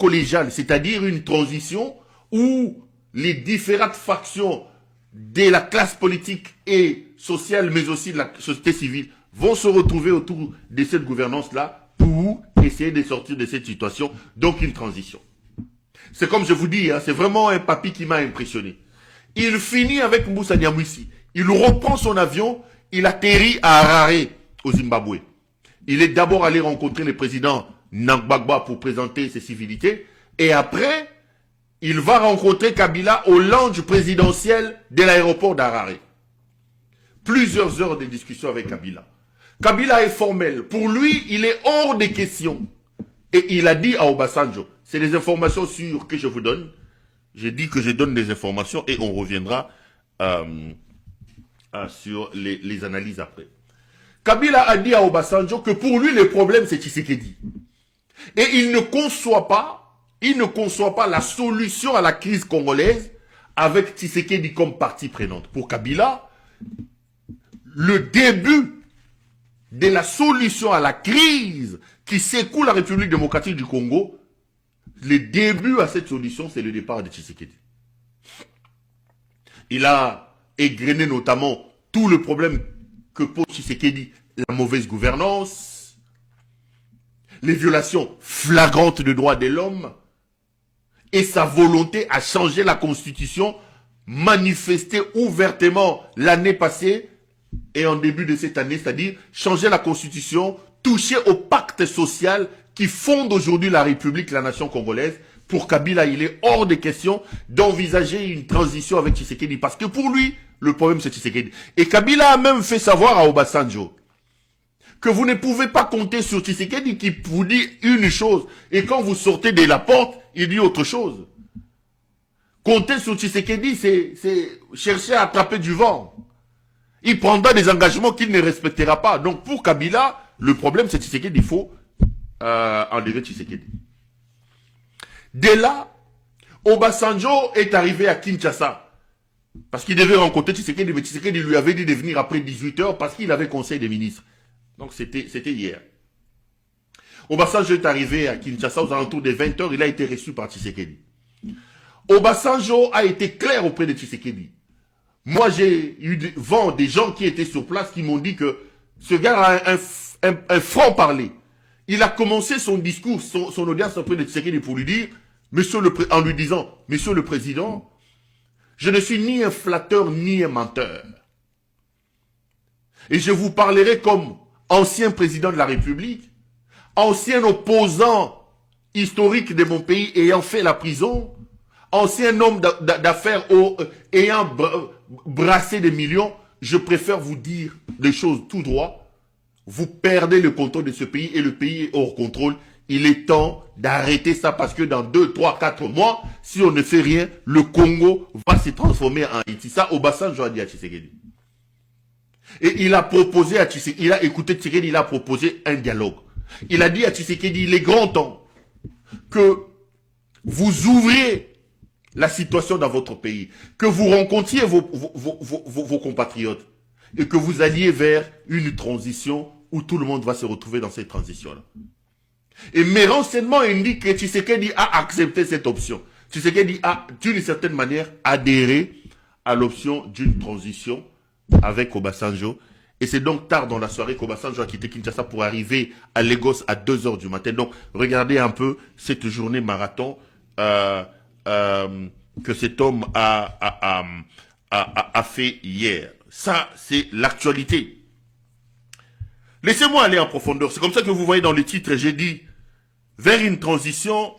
collégiale, c'est-à-dire une transition où les différentes factions de la classe politique et sociale, mais aussi de la société civile, vont se retrouver autour de cette gouvernance-là pour essayer de sortir de cette situation, donc une transition. C'est comme je vous dis, hein, c'est vraiment un papier qui m'a impressionné. Il finit avec Moussa Nyamwisi. Il reprend son avion, il atterrit à Harare, au Zimbabwe. Il est d'abord allé rencontrer le président Mnangagwa pour présenter ses civilités, et après, il va rencontrer Kabila au lounge présidentiel de l'aéroport d'Harare. Plusieurs heures de discussion avec Kabila. Kabila est formel. Pour lui, il est hors des questions. Et il a dit à Obasanjo, c'est des informations sûres que je vous donne. J'ai dit que je donne des informations et on reviendra sur les analyses après. Kabila a dit à Obasanjo que pour lui, le problème, c'est Tshisekedi. Et il ne conçoit pas la solution à la crise congolaise avec Tshisekedi comme partie prenante. Pour Kabila, le début de la solution à la crise qui secoue la République démocratique du Congo, le début à cette solution, c'est le départ de Tshisekedi. Il a égrené notamment tout le problème que pose Tshisekedi, la mauvaise gouvernance, les violations flagrantes des droits de l'homme et sa volonté à changer la constitution manifestée ouvertement l'année passée et en début de cette année, c'est-à-dire changer la constitution, toucher au pacte social qui fonde aujourd'hui la République, la nation congolaise. Pour Kabila, il est hors de question d'envisager une transition avec Tshisekedi parce que pour lui, le problème c'est Tshisekedi. Et Kabila a même fait savoir à Obasanjo que vous ne pouvez pas compter sur Tshisekedi qui vous dit une chose et quand vous sortez de la porte, il dit autre chose. Compter sur Tshisekedi, c'est chercher à attraper du vent. Il prendra des engagements qu'il ne respectera pas. Donc pour Kabila, le problème c'est Tshisekedi, il faut enlever Tshisekedi. Dès là, Obasanjo est arrivé à Kinshasa. Parce qu'il devait rencontrer Tshisekedi, mais Tshisekedi lui avait dit de venir après 18 h parce qu'il avait conseil des ministres. Donc c'était hier. Obasanjo est arrivé à Kinshasa aux alentours de 20 h, il a été reçu par Tshisekedi. Obasanjo a été clair auprès de Tshisekedi. Moi, j'ai eu vent des gens qui étaient sur place qui m'ont dit que ce gars a un franc-parler. Il a commencé son discours, son audience auprès de Tshisekedi pour lui dire, en lui disant, Monsieur le Président, je ne suis ni un flatteur ni un menteur. Et je vous parlerai comme ancien président de la République, ancien opposant historique de mon pays ayant fait la prison, ancien homme d'affaires ayant brassé des millions. Je préfère vous dire des choses tout droit. Vous perdez le contrôle de ce pays et le pays est hors contrôle. Il est temps d'arrêter ça parce que dans 2, 3, 4 mois, si on ne fait rien, le Congo va se transformer en Haïti. Ça, Obasanjo a dit à Tshisekedi. Et il a proposé à Tshisekedi, il a écouté Tshisekedi, il a proposé un dialogue. Il a dit à Tshisekedi, il est grand temps que vous ouvriez la situation dans votre pays, que vous rencontriez vos compatriotes et que vous alliez vers une transition où tout le monde va se retrouver dans cette transition-là. Et mes renseignements indiquent que Tshisekedi a accepté cette option. Tshisekedi a, d'une certaine manière, adhéré à l'option d'une transition avec Obasanjo. Et c'est donc tard dans la soirée qu'Obasanjo a quitté Kinshasa pour arriver à Lagos à 2 h du matin. Donc, regardez un peu cette journée marathon que cet homme a fait hier. Ça, c'est l'actualité. Laissez-moi aller en profondeur. C'est comme ça que vous voyez dans le titre, j'ai dit, vers une transition,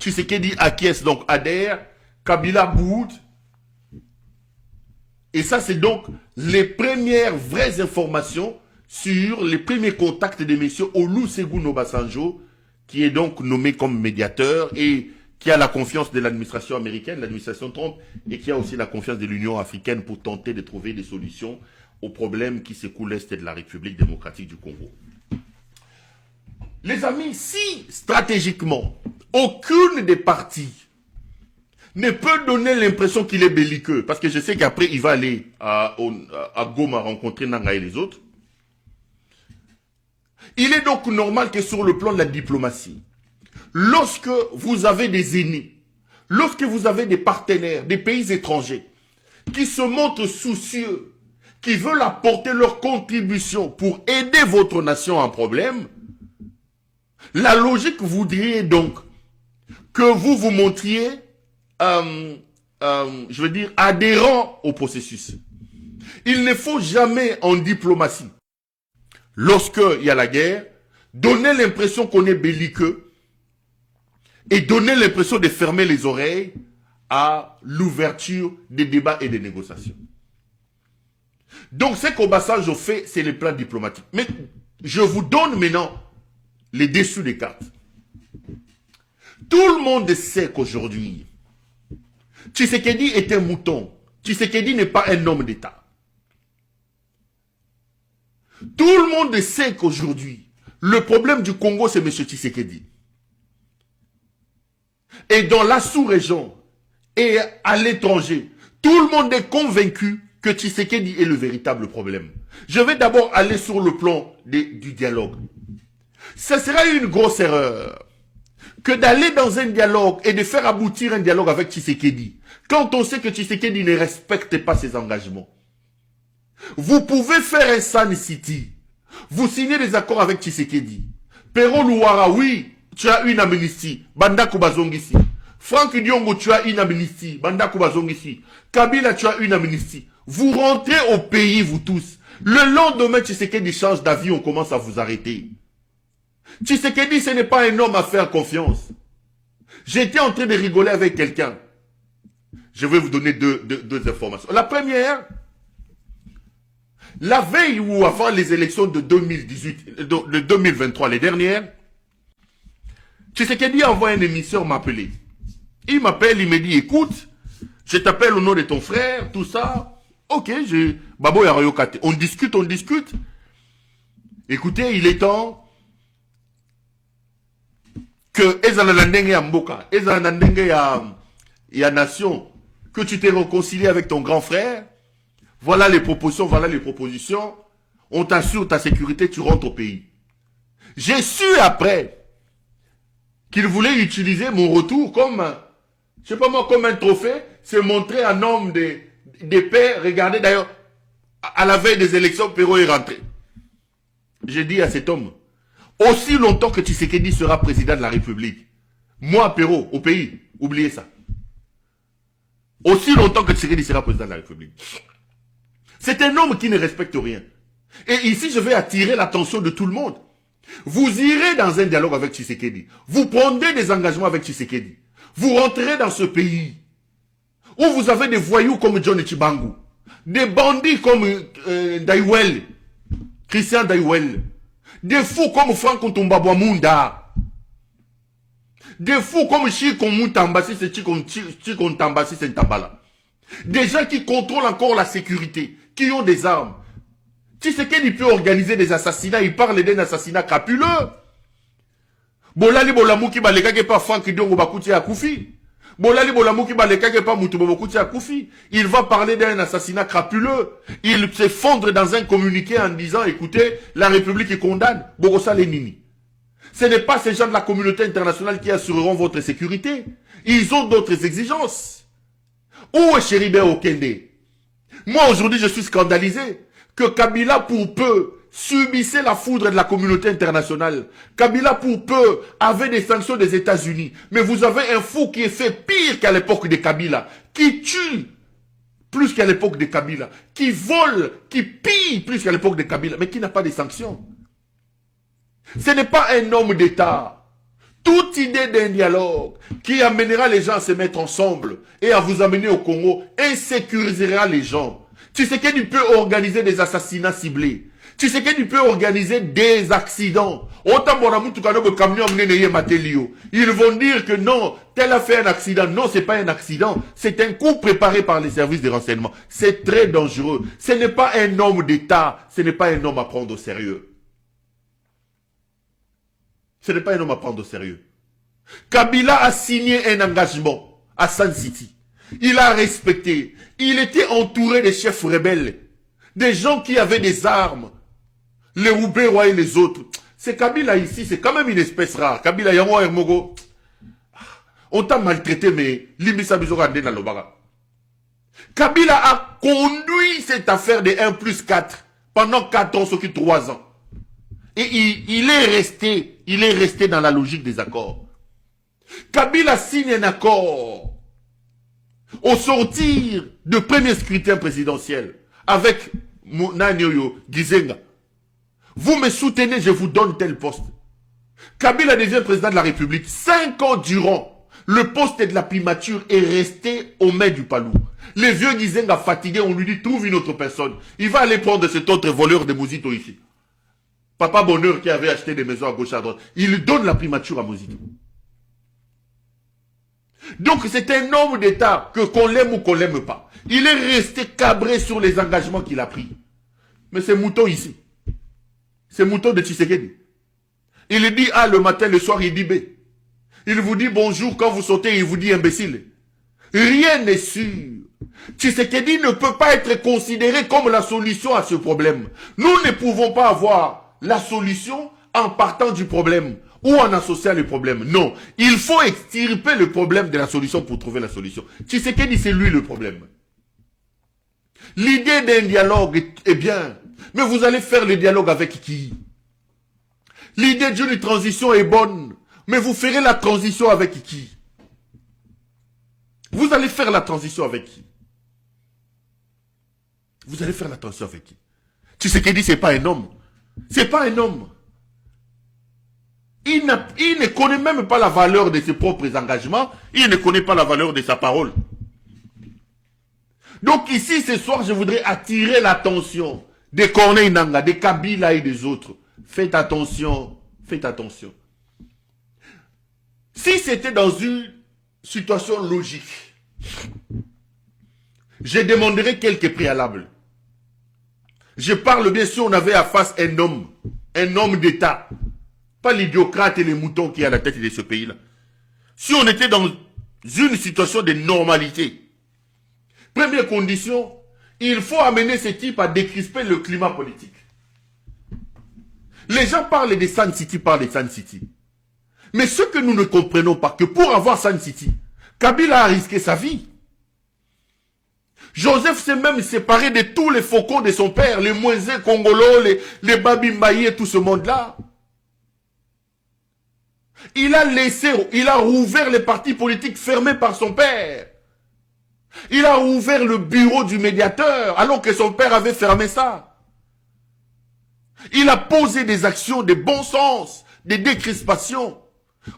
Tshisekedi acquiesce, donc adhère, Kabila boude. Et ça, c'est donc les premières vraies informations sur les premiers contacts de messieurs Olusegun Obasanjo, qui est donc nommé comme médiateur et qui a la confiance de l'administration américaine, l'administration Trump, et qui a aussi la confiance de l'Union africaine pour tenter de trouver des solutions aux problèmes qui secouent l'Est de la République démocratique du Congo. Les amis, si stratégiquement, aucune des parties ne peut donner l'impression qu'il est belliqueux, parce que je sais qu'après il va aller à Goma rencontrer Nanga et les autres, il est donc normal que sur le plan de la diplomatie, lorsque vous avez des ennemis, lorsque vous avez des partenaires, des pays étrangers, qui se montrent soucieux, qui veulent apporter leur contribution pour aider votre nation en problème, la logique voudrait donc que vous vous montriez, je veux dire, adhérent au processus. Il ne faut jamais en diplomatie, lorsqu'il y a la guerre, donner l'impression qu'on est belliqueux et donner l'impression de fermer les oreilles à l'ouverture des débats et des négociations. Donc, ce qu'Obasanjo fait, c'est le plan diplomatique. Mais je vous donne maintenant les dessous des cartes. Tout le monde sait qu'aujourd'hui, Tshisekedi est un mouton. Tshisekedi n'est pas un homme d'État. Tout le monde sait qu'aujourd'hui, le problème du Congo, c'est M. Tshisekedi. Et dans la sous-région et à l'étranger, tout le monde est convaincu que Tshisekedi est le véritable problème. Je vais d'abord aller sur le plan du dialogue. Ce sera une grosse erreur que d'aller dans un dialogue et de faire aboutir un dialogue avec Tshisekedi, quand on sait que Tshisekedi ne respecte pas ses engagements. Vous pouvez faire un Sun City, vous signez des accords avec Tshisekedi. Pero Louara, oui, tu as une amnistie, Banda Kubazongisi. Franck Diongo, tu as une amnistie, Banda Kubazongisi. Kabila, tu as une amnistie. Vous rentrez au pays, vous tous. Le lendemain, Tshisekedi change d'avis, on commence à vous arrêter. Tshisekedi, ce n'est pas un homme à faire confiance. J'étais en train de rigoler avec quelqu'un. Je vais vous donner deux informations. La première, la veille ou avant les élections de 2018, de 2023, les dernières, Tshisekedi envoie un émisseur m'appeler. Il m'appelle, il me dit, écoute, je t'appelle au nom de ton frère, tout ça. Ok, Babo Yaroyokate. On discute, on discute. Écoutez, il est temps que Ezalandenge ya Mboka, Ezalandenge ya Nation, que tu t'es réconcilié avec ton grand frère. Voilà les propositions, voilà les propositions. On t'assure ta sécurité, tu rentres au pays. J'ai su après qu'il voulait utiliser mon retour comme, je sais pas moi, comme un trophée, se montrer un homme des pères. Regardez d'ailleurs, à la veille des élections, Perrault est rentré. J'ai dit à cet homme, aussi longtemps que Tshisekedi sera président de la République, moi, Perrault, au pays, oubliez ça. Aussi longtemps que Tshisekedi sera président de la République. C'est un homme qui ne respecte rien. Et ici, je vais attirer l'attention de tout le monde. Vous irez dans un dialogue avec Tshisekedi. Vous prendrez des engagements avec Tshisekedi. Vous rentrez dans ce pays où vous avez des voyous comme John Chibangu, des bandits comme Daiwel, Christian Daiwel, des fous comme Franck Ntombabwa Munda, des fous comme Chikon Mutambasi, c'est Chikon Tambasi, c'est Ntabala. Des gens qui contrôlent encore la sécurité, qui ont des armes. Tshisekedi peut organiser des assassinats, il parle d'un assassinat crapuleux. Bolali Bolamouki balekake pas Franck Diongo Bakuti à Koufi. Bolali Bolamouki balekake pas Mutubo Bakuti à Koufi. Il va parler d'un assassinat crapuleux. Il s'effondre dans un communiqué en disant, écoutez, la République condamne Bogosa Lenini. Ce n'est pas ces gens de la communauté internationale qui assureront votre sécurité. Ils ont d'autres exigences. Où est Chéribe Okende? Moi, aujourd'hui, je suis scandalisé que Kabila, pour peu, subissait la foudre de la communauté internationale. Kabila, pour peu, avait des sanctions des États-Unis. Mais vous avez un fou qui est fait pire qu'à l'époque de Kabila, qui tue plus qu'à l'époque de Kabila, qui vole, qui pille plus qu'à l'époque de Kabila, mais qui n'a pas de sanctions. Ce n'est pas un homme d'État. Toute idée d'un dialogue qui amènera les gens à se mettre ensemble et à vous amener au Congo insécurisera les gens. Tshisekedi peut organiser des assassinats ciblés. Tshisekedi peut organiser des accidents. Ils vont dire que non, tel a fait un accident. Non, ce n'est pas un accident. C'est un coup préparé par les services de renseignement. C'est très dangereux. Ce n'est pas un homme d'État. Ce n'est pas un homme à prendre au sérieux. Ce n'est pas un homme à prendre au sérieux. Kabila a signé un engagement à Sun City. Il a respecté. Il était entouré des chefs rebelles. Des gens qui avaient des armes. Les Roubaix et les autres. C'est Kabila ici, c'est quand même une espèce rare. Kabila Yango Hermogo. On t'a maltraité, mais Limisa Bizorande dans le baga. Kabila a conduit cette affaire de 1+4 pendant 4 ans, ce qui 3 ans. Et il est resté dans la logique des accords. Kabila signe un accord au sortir de premier scrutin présidentiel avec Nanyoyo Gizenga. Vous me soutenez, je vous donne tel poste. Kabila devient président de la République. 5 ans durant, le poste de la primature est resté au maire du Palou. Les vieux Gizenga fatigués, on lui dit trouve une autre personne. Il va aller prendre cet autre voleur de Mozito ici. Papa Bonheur qui avait acheté des maisons à gauche à droite. Il donne la primature à Mozito. Donc c'est un homme d'État que qu'on l'aime ou qu'on l'aime pas. Il est resté cabré sur les engagements qu'il a pris. Mais c'est mouton ici. C'est mouton de Tshisekedi. Il dit A le matin, le soir il dit B. Il vous dit bonjour quand vous sautez, il vous dit imbécile. Rien n'est sûr. Tshisekedi ne peut pas être considéré comme la solution à ce problème. Nous ne pouvons pas avoir la solution en partant du problème ou en associant le problème. Non, il faut extirper le problème de la solution pour trouver la solution. Tshisekedi, c'est lui le problème. L'idée d'un dialogue est bien, mais vous allez faire le dialogue avec qui? L'idée d'une transition est bonne, mais vous ferez la transition avec qui? Vous allez faire la transition avec qui? Vous allez faire la transition avec qui? Tshisekedi, c'est pas un homme. C'est pas un homme. Il ne connaît même pas la valeur de ses propres engagements. Il ne connaît pas la valeur de sa parole. Donc ici, ce soir, je voudrais attirer l'attention des Corneille Nangaa, des Kabila et des autres. Faites attention. Faites attention. Si c'était dans une situation logique, je demanderais quelques préalables. Je parle bien sûr, on avait à face un homme d'État. Pas l'idiocrate et les moutons qui est à la tête de ce pays-là. Si on était dans une situation de normalité, première condition, il faut amener ce type à décrisper le climat politique. Les gens parlent des Sun City, parlent des Sun City. Mais ce que nous ne comprenons pas, que pour avoir Sun City, Kabila a risqué sa vie. Joseph s'est même séparé de tous les faucons de son père, les Moïse Congolo, les Babimbayi et tout ce monde-là. Il a rouvert les partis politiques fermés par son père. Il a ouvert le bureau du médiateur, alors que son père avait fermé ça. Il a posé des actions de bon sens, des décrispations.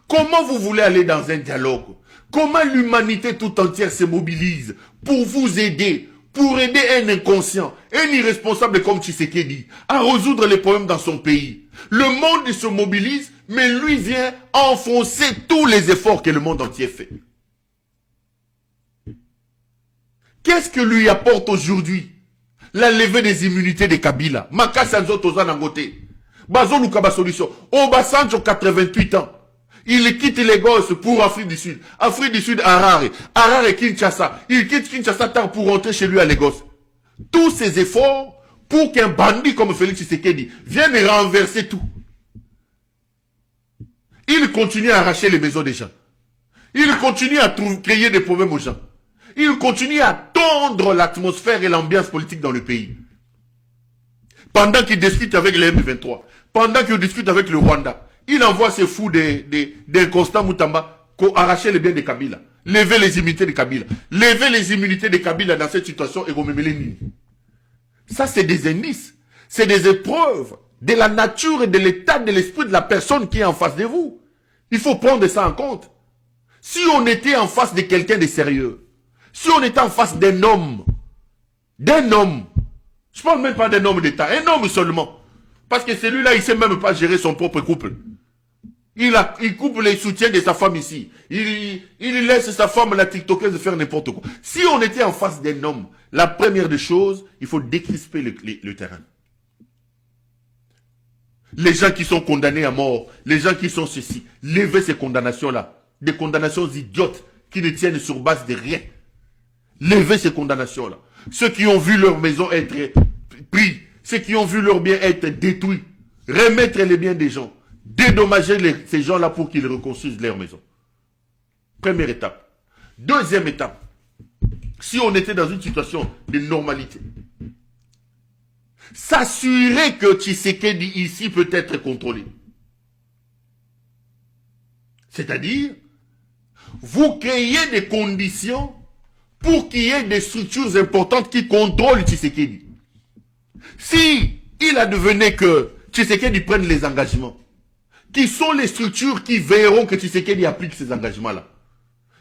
Comment vous voulez aller dans un dialogue? Comment l'humanité tout entière se mobilise pour vous aider, pour aider un inconscient, un irresponsable comme Tshisekedi, à résoudre les problèmes dans son pays? Le monde se mobilise, mais lui vient enfoncer tous les efforts que le monde entier fait. Qu'est-ce que lui apporte aujourd'hui la levée des immunités de Kabila? Makassa Nzoto Nangote. Bazo Lukaba solution. Obasanjo 88 ans. Il quitte les gosses pour Afrique du Sud. Afrique du Sud, Harare. Harare, Kinshasa. Il quitte Kinshasa tard pour rentrer chez lui à Lagos. Tous ces efforts pour qu'un bandit comme Félix Tshisekedi vienne renverser tout. Il continue à arracher les maisons des gens. Il continue à créer des problèmes aux gens. Il continue à tondre l'atmosphère et l'ambiance politique dans le pays. Pendant qu'il discute avec les M23, pendant qu'il discute avec le Rwanda, il envoie ses fous des Constant Moutamba pour arracher les biens de Kabila. Lever les immunités de Kabila. Lever les immunités de Kabila dans cette situation et Gomemele. Ça, c'est des indices. C'est des épreuves de la nature et de l'état de l'esprit de la personne qui est en face de vous. Il faut prendre ça en compte. Si on était en face de quelqu'un de sérieux, si on était en face d'un homme, je ne parle même pas d'un homme d'État, un homme seulement. Parce que celui-là, il ne sait même pas gérer son propre couple. Il coupe les soutiens de sa femme ici. Il laisse sa femme, la TikTokeuse, faire n'importe quoi. Si on était en face d'un homme, la première des choses, il faut décrisper le terrain. Les gens qui sont condamnés à mort, les gens qui sont ceci, levez ces condamnations-là. Des condamnations idiotes qui ne tiennent sur base de rien. Levez ces condamnations-là. Ceux qui ont vu leur maison être pris, ceux qui ont vu leur bien être détruit, remettre les biens des gens, dédommager ces gens-là pour qu'ils reconstruisent leur maison. Première étape. Deuxième étape, si on était dans une situation de normalité, s'assurer que Tshisekedi ici peut être contrôlé. C'est-à-dire, vous créez des conditions pour qu'il y ait des structures importantes qui contrôlent Tshisekedi. Si il advenait que Tshisekedi prenne les engagements, qui sont les structures qui verront que Tshisekedi applique ces engagements-là?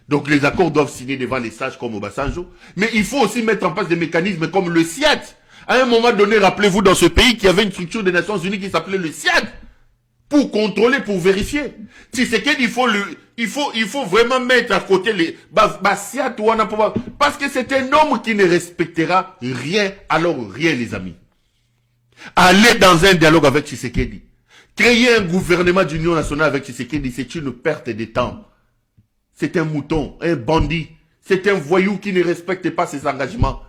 Donc les accords doivent signer devant les sages comme Obasanjo, mais il faut aussi mettre en place des mécanismes comme le SIAD. À un moment donné, rappelez-vous dans ce pays qu'il y avait une structure des Nations Unies qui s'appelait le SIAD, pour contrôler, pour vérifier. Tshisekedi, il faut vraiment mettre à côté les SIAD, parce que c'est un homme qui ne respectera rien, alors rien les amis. Aller dans un dialogue avec Tshisekedi, créer un gouvernement d'union nationale avec Tshisekedi, c'est une perte de temps. C'est un mouton, un bandit, c'est un voyou qui ne respecte pas ses engagements.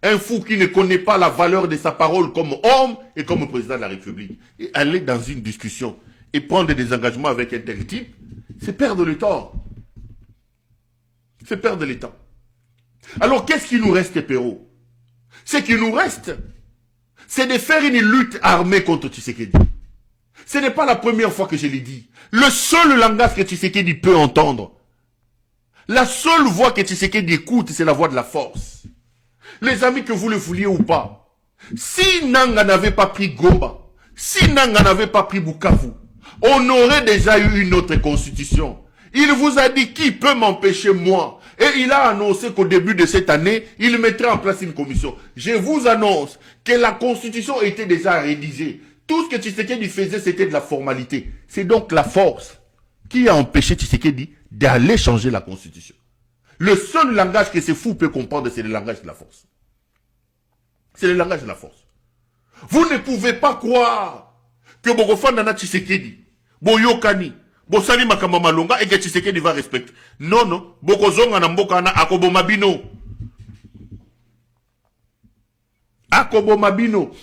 Un fou qui ne connaît pas la valeur de sa parole comme homme et comme président de la République. Et aller dans une discussion et prendre des engagements avec un tel type, c'est perdre le temps. C'est perdre le temps. Alors qu'est-ce qui nous reste, Pérou? Ce qui nous reste, c'est de faire une lutte armée contre Tshisekedi. Ce n'est pas la première fois que je l'ai dit. Le seul langage que Tshisekedi peut entendre, la seule voix que Tshisekedi écoute, c'est la voix de la force. Les amis, que vous le vouliez ou pas, si Nanga n'avait pas pris Gomba, si Nanga n'avait pas pris Bukavu, on aurait déjà eu une autre constitution. Il vous a dit qui peut m'empêcher moi. Et il a annoncé qu'au début de cette année, il mettrait en place une commission. Je vous annonce que la constitution était déjà rédigée. Tout ce que Tshisekedi faisait, c'était de la formalité. C'est donc la force qui a empêché Tshisekedi d'aller changer la constitution. Le seul langage que ces fous peuvent comprendre, c'est le langage de la force. C'est le langage de la force. Vous ne pouvez pas croire que Bogofanda Tshisekedi, Boyokani, Bosali Makamba Malonga et que Tshisekedi va respecter. Non, non. Bokozonga na mboka na Akobo Mabino. Akobo Mabino.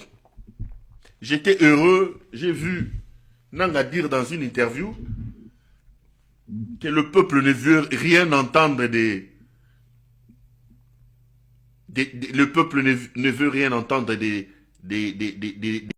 J'étais heureux, j'ai vu Nanga dire dans une interview que le peuple ne veut rien entendre le peuple ne veut rien entendre des